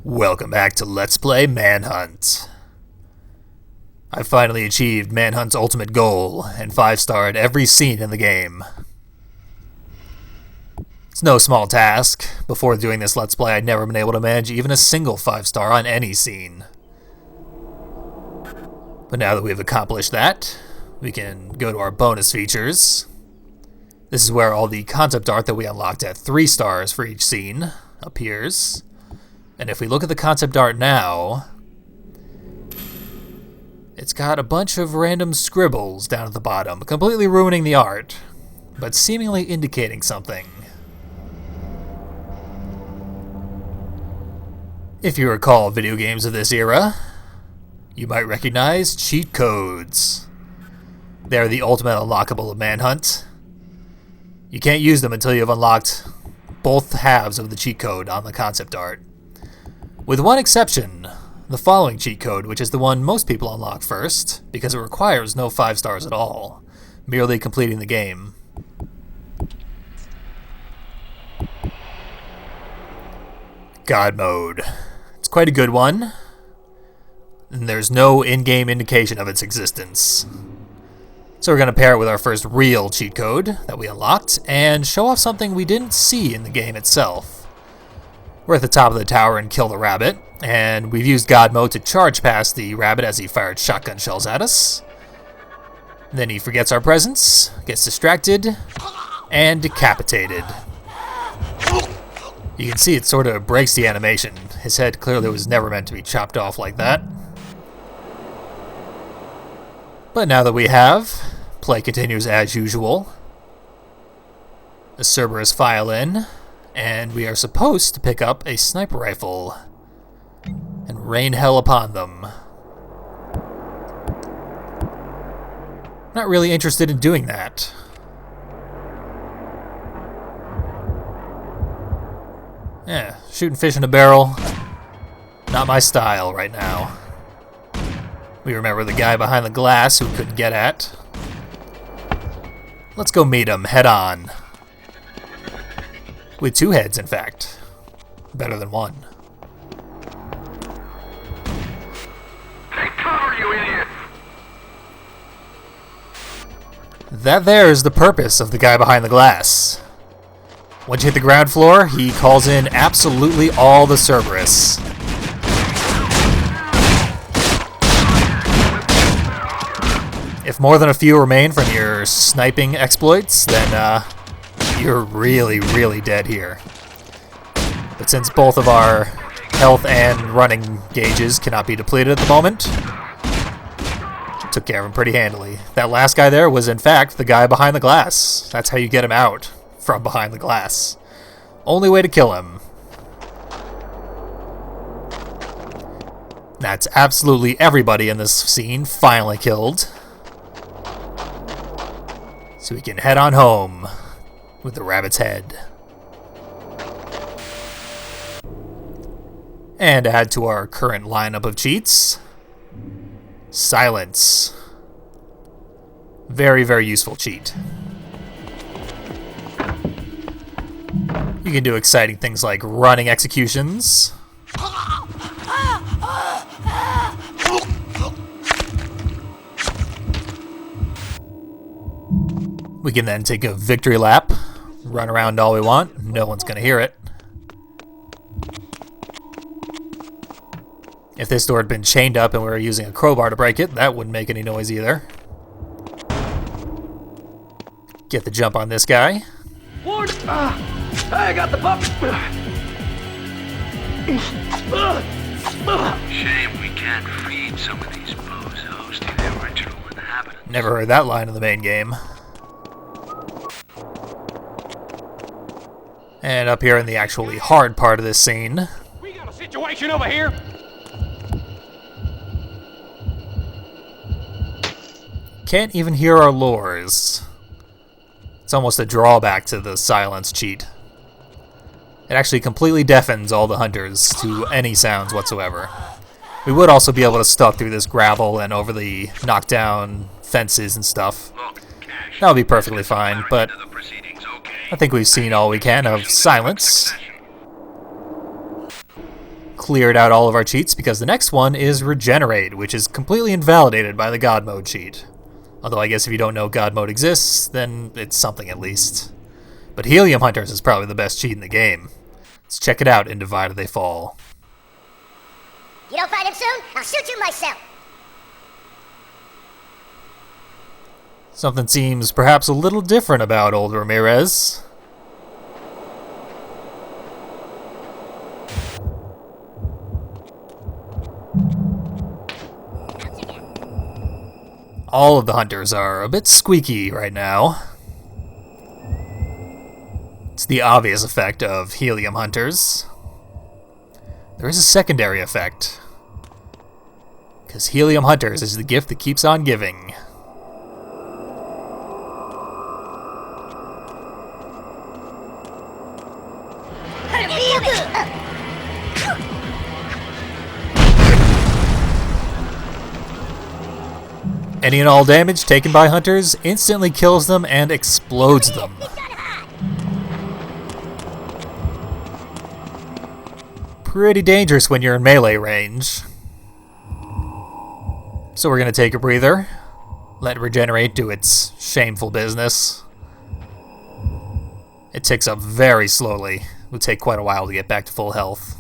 Welcome back to Let's Play Manhunt. I finally achieved Manhunt's ultimate goal and 5-starred every scene in the game. It's no small task. Before doing this Let's Play, I'd never been able to manage even a single 5-star on any scene. But now that we've accomplished that, we can go to our bonus features. This is where all the concept art that we unlocked at 3 stars for each scene appears. And if we look at the concept art now, it's got a bunch of random scribbles down at the bottom, completely ruining the art, but seemingly indicating something. If you recall video games of this era, you might recognize cheat codes. They're the ultimate unlockable of Manhunt. You can't use them until you've unlocked both halves of the cheat code on the concept art. With one exception, the following cheat code, which is the one most people unlock first, because it requires no 5 stars at all, merely completing the game. God mode. It's quite a good one, and there's no in-game indication of its existence. So we're going to pair it with our first real cheat code that we unlocked, and show off something we didn't see in the game itself. We're at the top of the tower and kill the rabbit, and we've used God mode to charge past the rabbit as he fired shotgun shells at us. Then he forgets our presence, gets distracted, and decapitated. You can see it sort of breaks the animation. His head clearly was never meant to be chopped off like that. But now that we have, play continues as usual. The Cerberus file in. And we are supposed to pick up a sniper rifle and rain hell upon them. Not really interested in doing that. Yeah, shooting fish in a barrel, not my style right now. We remember the guy behind the glass who we couldn't get at. Let's go meet him head on. With 2 heads, in fact. Better than 1. Take cover, you idiot! That there is the purpose of the guy behind the glass. Once you hit the ground floor, he calls in absolutely all the Cerberus. If more than a few remain from your sniping exploits, then you're really, really dead here. But since both of our health and running gauges cannot be depleted at the moment, took care of him pretty handily. That last guy there was in fact the guy behind the glass. That's how you get him out from behind the glass. Only way to kill him. That's absolutely everybody in this scene finally killed. So we can head on home with the rabbit's head. And add to our current lineup of cheats, silence. Very, very useful cheat. You can do exciting things like running executions. We can then take a victory lap. Run around all we want. No one's going to hear it. If this door had been chained up and we were using a crowbar to break it, that wouldn't make any noise either. Get the jump on this guy. Lord, I got the pup. Shame we can't feed some of these bozos to the original inhabitants. Never heard that line in the main game. And up here in the actually hard part of this scene, We got a situation over here. can't even hear our lures. It's almost a drawback to the silence cheat. It actually completely deafens all the hunters to any sounds whatsoever. We would also be able to stalk through this gravel and over the knockdown fences and stuff. That would be perfectly fine, but I think we've seen all we can of silence. cleared out all of our cheats because the next one is Regenerate, which is completely invalidated by the God Mode cheat. Although I guess if you don't know God Mode exists, then it's something at least. But Helium Hunters is probably the best cheat in the game. Let's check it out in Divided They Fall. You don't find him soon, I'll shoot you myself. Something seems perhaps a little different about old Ramirez. All of the hunters are a bit squeaky right now. It's the obvious effect of Helium Hunters. There is a secondary effect, because Helium Hunters is the gift that keeps on giving. Any and all damage taken by hunters instantly kills them and explodes them. Pretty dangerous when you're in melee range. So we're going to take a breather, let Regenerate do its shameful business. It ticks up very slowly. It will take quite a while to get back to full health.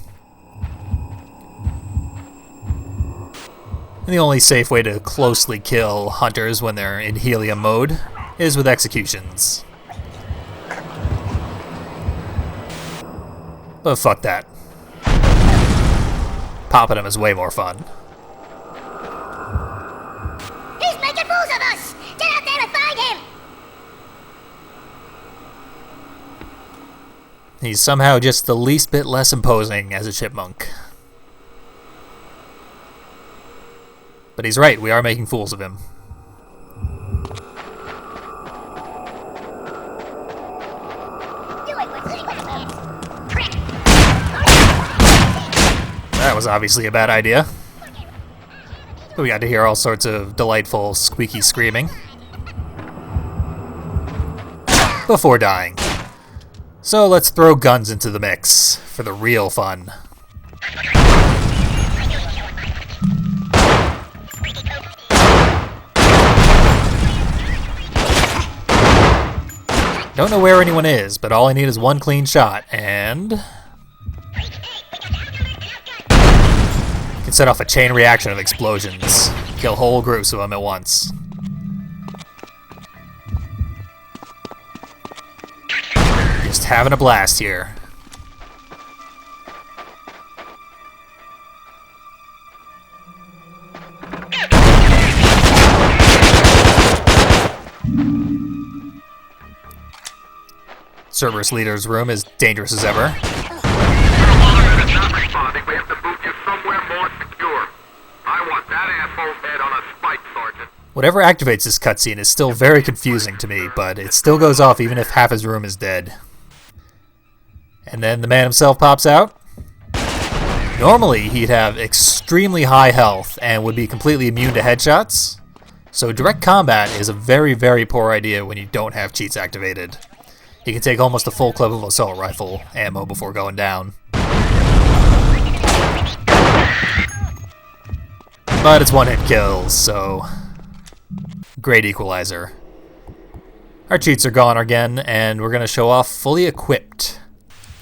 And the only safe way to closely kill hunters when they're in Helium mode is with executions. But fuck that. Popping them is way more fun. He's making fools of us! Get out there and find him! He's somehow just the least bit less imposing as a chipmunk. But he's right, we are making fools of him. That was obviously a bad idea. But we got to hear all sorts of delightful squeaky screaming before dying. So let's throw guns into the mix for the real fun. Don't know where anyone is, but all I need is one clean shot, and can set off a chain reaction of explosions. Kill whole groups of them at once. Just having a blast here. Cerberus leader's room is dangerous as ever. Not responding. We have to move you somewhere more secure. I want that asshole's head on a spike, Sergeant. Whatever activates this cutscene is still very confusing to me, but it still goes off even if half his room is dead. And then the man himself pops out. Normally, he'd have extremely high health and would be completely immune to headshots. So direct combat is a very, very poor idea when you don't have cheats activated. He can take almost a full clip of assault rifle ammo before going down. But it's one-hit kills, so great equalizer. Our cheats are gone again, and we're going to show off fully equipped,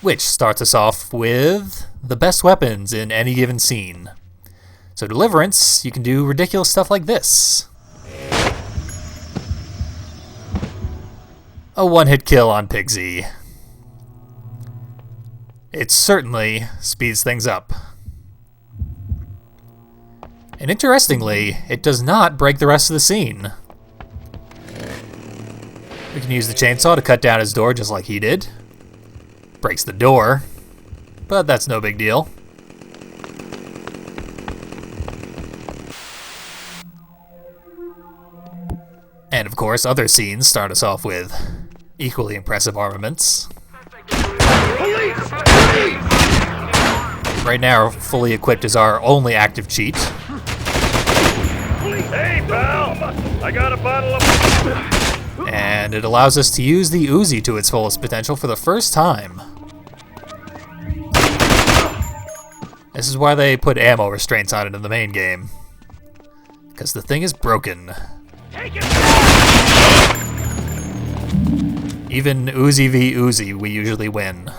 which starts us off with the best weapons in any given scene. So Deliverance, you can do ridiculous stuff like this. A one-hit kill on Pigsy. It certainly speeds things up. And interestingly, it does not break the rest of the scene. We can use the chainsaw to cut down his door just like he did. Breaks the door, but that's no big deal. And of course, other scenes start us off with equally impressive armaments. Police! Police! Right now, fully equipped is our only active cheat. Hey, pal! I got a bottle of... And it allows us to use the Uzi to its fullest potential for the first time. This is why they put ammo restraints on it in the main game. Because the thing is broken. Even Uzi v Uzi, we usually win.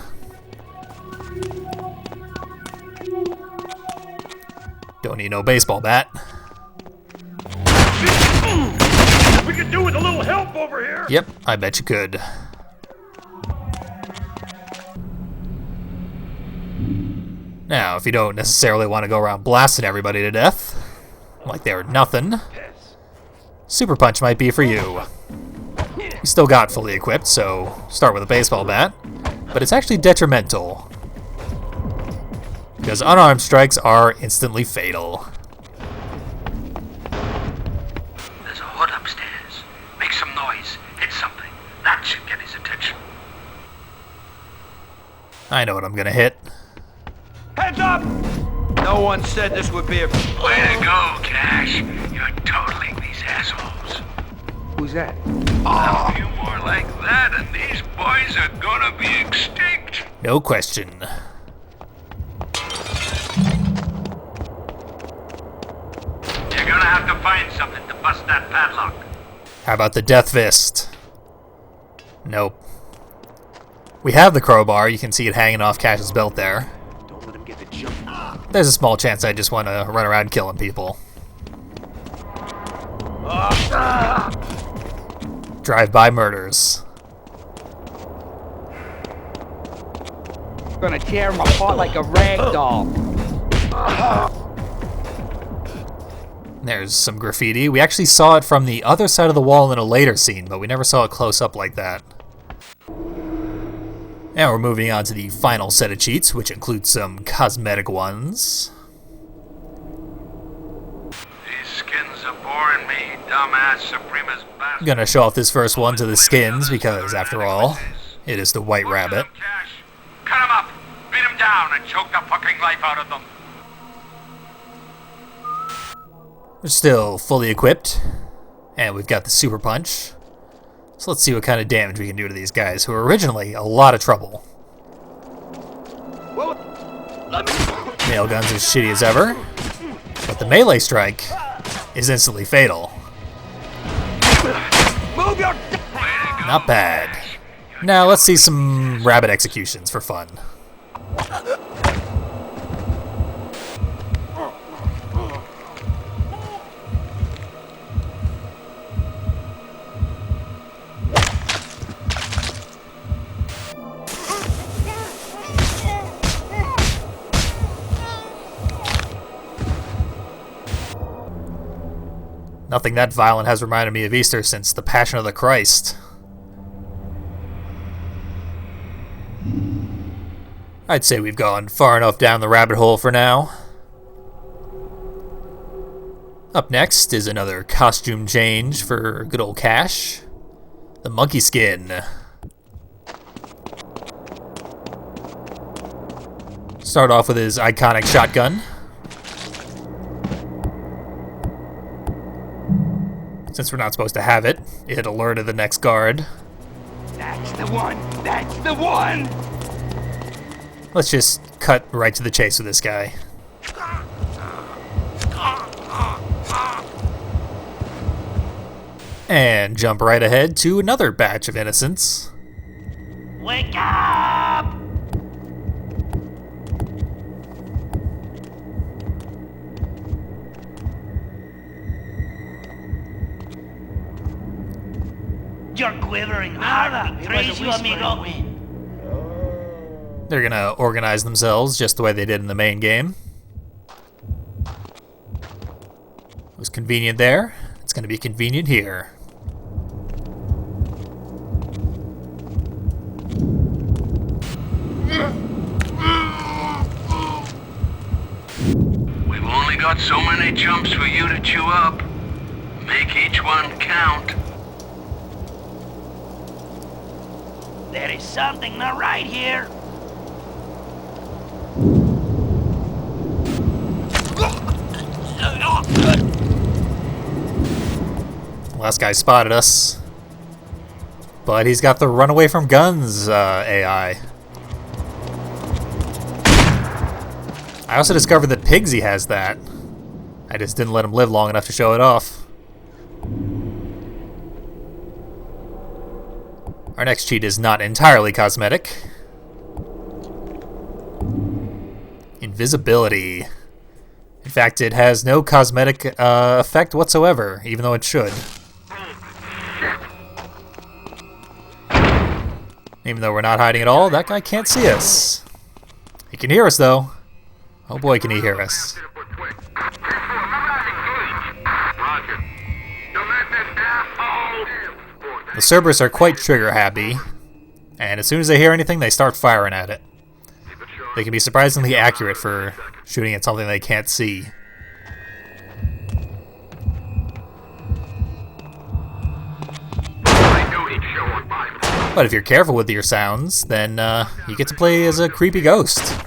Don't need no baseball bat. We could do with a little help over here. Yep, I bet you could. Now, if you don't necessarily want to go around blasting everybody to death, like they were nothing, Super Punch might be for you. You still got fully equipped, so start with a baseball bat, but it's actually detrimental, because unarmed strikes are instantly fatal. There's a hood upstairs. Make some noise. Hit something. That should get his attention. I know what I'm gonna hit. Heads up! No one said this would be a... Way to go, Cash. You're totaling these assholes. Who's that? A few more like that, and these boys are gonna be extinct. No question. You're gonna have to find something to bust that padlock. How about the Death Fist? Nope. We have the crowbar, you can see it hanging off Cash's belt there. Don't let him get the jump. There's a small chance I just want to run around killing people. Drive-by murders. Gonna tear him apart like a rag doll. There's some graffiti. We actually saw it from the other side of the wall in a later scene, but we never saw it close up like that. Now we're moving on to the final set of cheats, which includes some cosmetic ones. These skins are boring me, dumbass Suprema's bastard. I'm gonna show off this first one to the skins, because after all, it is the White Rabbit. Cash. Cut him up, beat him down, and choke the fucking life out of them. We're still fully equipped, and we've got the Super Punch. So let's see what kind of damage we can do to these guys, who were originally a lot of trouble. Nail guns are shitty as ever, but the melee strike is instantly fatal. Move your... Not bad. Now let's see some rabbit executions for fun. Nothing that violent has reminded me of Easter since the Passion of the Christ. I'd say we've gone far enough down the rabbit hole for now. Up next is another costume change for good old Cash. The monkey skin. Start off with his iconic shotgun. Since we're not supposed to have it, it alerted the next guard. That's the one! That's the one! Let's just cut right to the chase with this guy. And jump right ahead to another batch of innocents. Wake up! You're quivering hard. Praise you, amigo. They're gonna organize themselves just the way they did in the main game. It was convenient there. It's gonna be convenient here. We've only got so many jumps for you to chew up. Make each one count. There is something not right here. Last guy spotted us. But he's got the run away from guns AI. I also discovered that Pigsy has that. I just didn't let him live long enough to show it off. Our next cheat is not entirely cosmetic. Invisibility. In fact, it has no cosmetic effect whatsoever, even though it should. Even though we're not hiding at all, that guy can't see us. He can hear us, though. Oh boy, can he hear us. The Cerberus are quite trigger-happy, and as soon as they hear anything, they start firing at it. They can be surprisingly accurate for shooting at something they can't see. But if you're careful with your sounds, then you get to play as a creepy ghost.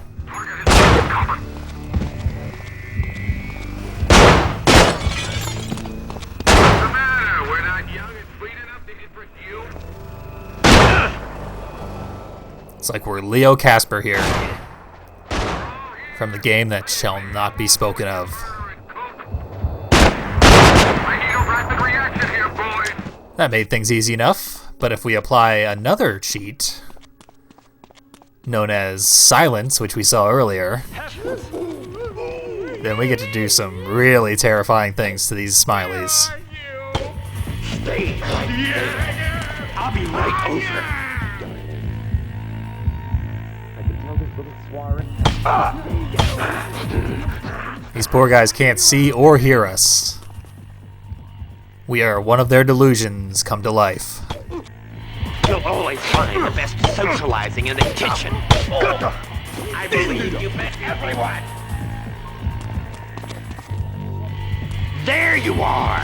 It's like we're Leo Casper here, from the game that shall not be spoken of. That made things easy enough, but if we apply another cheat, known as Silence, which we saw earlier, then we get to do some really terrifying things to these smileys. I'll be right over. These poor guys can't see or hear us. We are one of their delusions come to life. You'll always find the best socializing in the kitchen. I believe you met everyone. There you are.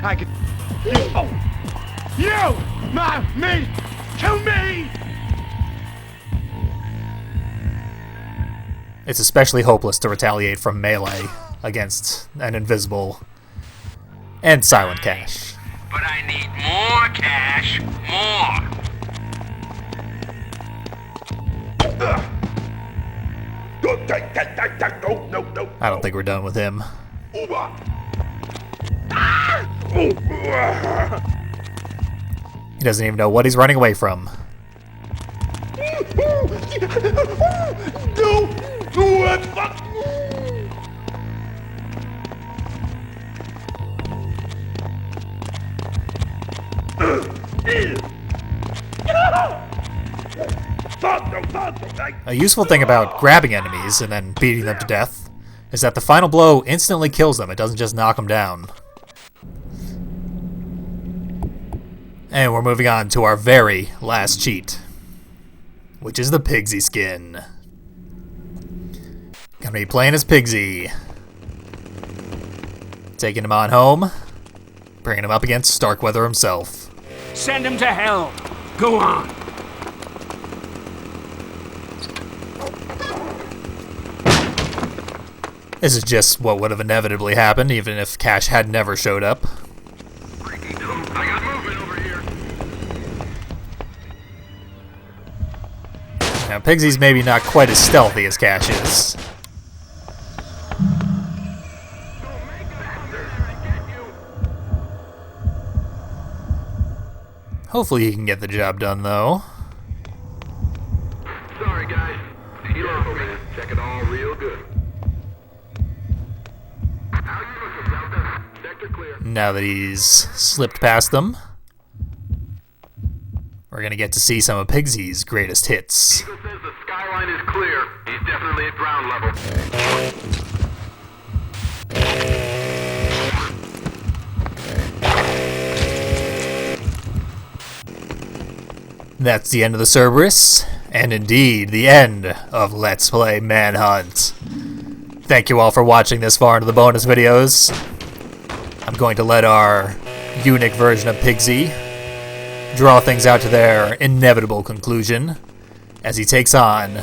I could. Me! Kill me! It's especially hopeless to retaliate from melee against an invisible and silent cache. But I need more cash, more. I don't think we're done with him. He doesn't even know what he's running away from. A useful thing about grabbing enemies and then beating them to death is that the final blow instantly kills them. It doesn't just knock them down. And we're moving on to our very last cheat, which is the Pigsy skin. Gonna be playing as Pigsy. Taking him on home, bringing him up against Starkweather himself. Send him to hell. Go on. This is just what would have inevitably happened, even if Cash had never showed up. I got movement over here. Now, Pigsy's maybe not quite as stealthy as Cash is. Hopefully he can get the job done, though. Sorry, guys. Helium, man. Check it all real good. How you looking, Delta? Sector clear. Now that he's slipped past them, we're gonna get to see some of Pigsy's greatest hits. Eagle says the skyline is clear. He's definitely at ground level. That's the end of the Cerberus, and indeed the end of Let's Play Manhunt. Thank you all for watching this far into the bonus videos. I'm going to let our eunuch version of Pigsy draw things out to their inevitable conclusion as he takes on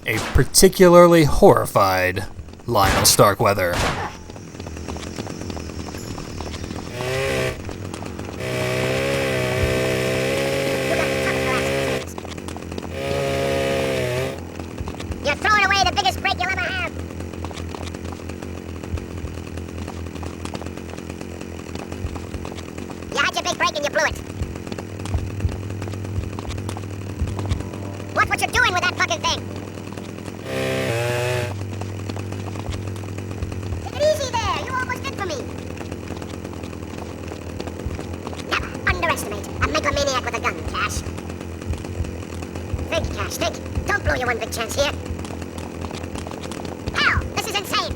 a particularly horrified Lionel Starkweather. You're throwing away the biggest break you'll ever have. You had your big break and you blew it. Watch what you're doing with that fucking thing. Take it easy there. You almost did for me. Never underestimate a megalomaniac with a gun, Cash. Think, Cash, think. Don't blow your one big chance here. Hell, this is insane.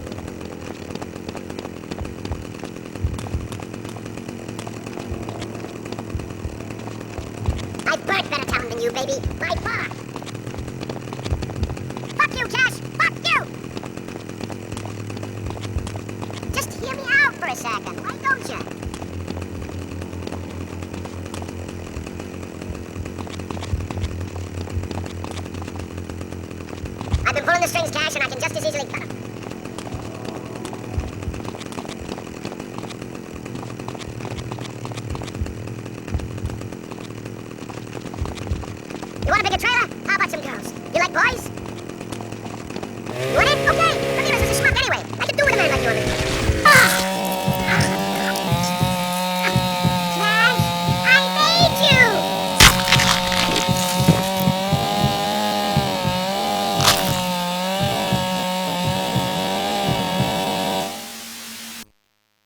I've burnt better town than you, baby. By far. Fuck you, Cash. Fuck you. Just hear me out for a second. Why don't you? I've been pulling the strings, Cash, and I can just as easily cut them. You want a bigger trailer? How about some girls? You like boys? You want it? Okay. Ramirez was a schmuck anyway. I could do with a man like you on this.